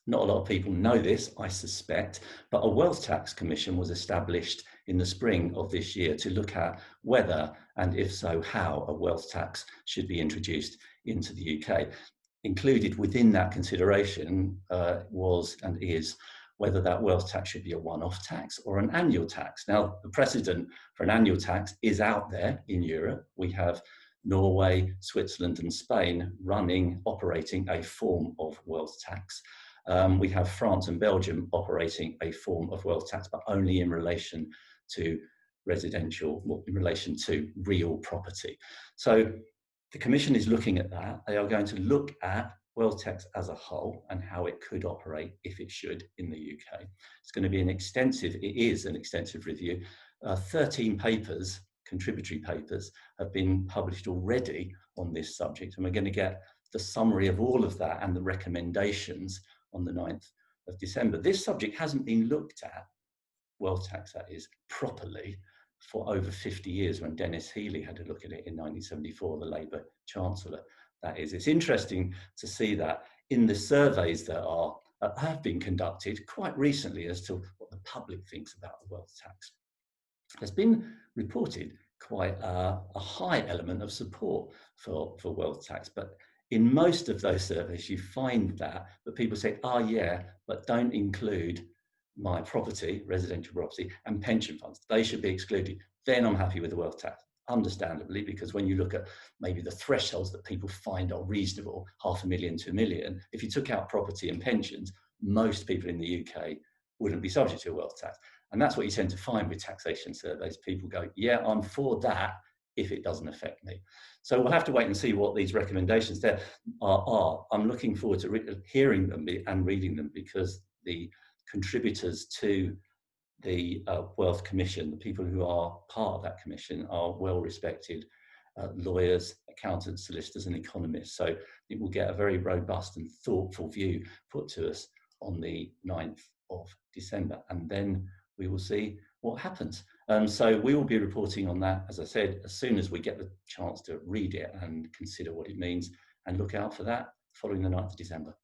Not a lot of people know this, I suspect, but a wealth tax commission was established in the spring of this year to look at whether, and if so, how a wealth tax should be introduced into the UK. Included within that consideration was and is whether that wealth tax should be a one-off tax or an annual tax. Now, the precedent for an annual tax is out there in Europe. We have Norway, Switzerland, and Spain operating a form of wealth tax. We have France and Belgium operating a form of wealth tax, but only in relation to in relation to real property. So the Commission is looking at that. They are going to look at wealth tax as a whole and how it could operate if it should in the UK. It's going to be it is an extensive review. 13 papers, contributory papers, have been published already on this subject, and we're going to get the summary of all of that and the recommendations on the 9th of December. This subject hasn't been looked at, wealth tax that is, properly for over 50 years, when Dennis Healey had a look at it in 1974, the Labour Chancellor, that is. It's interesting to see that in the surveys that have been conducted quite recently as to what the public thinks about the wealth tax. There's been reported quite a high element of support for wealth tax, but in most of those surveys you find that people say, oh yeah, but don't include my property, residential property, and pension funds. They should be excluded. Then I'm happy with the wealth tax, understandably, because when you look at maybe the thresholds that people find are reasonable, 500,000 to 1 million, if you took out property and pensions, most people in the UK wouldn't be subject to a wealth tax. And that's what you tend to find with taxation surveys. People go, yeah, I'm for that if it doesn't affect me. So we'll have to wait and see what these recommendations there are. I'm looking forward to hearing them and reading them, because the contributors to the Wealth Commission, the people who are part of that commission, are well-respected lawyers, accountants, solicitors, and economists. So it will get a very robust and thoughtful view put to us on the 9th of December, and then we will see what happens. So we will be reporting on that, as I said, as soon as we get the chance to read it and consider what it means, and look out for that following the 9th of December.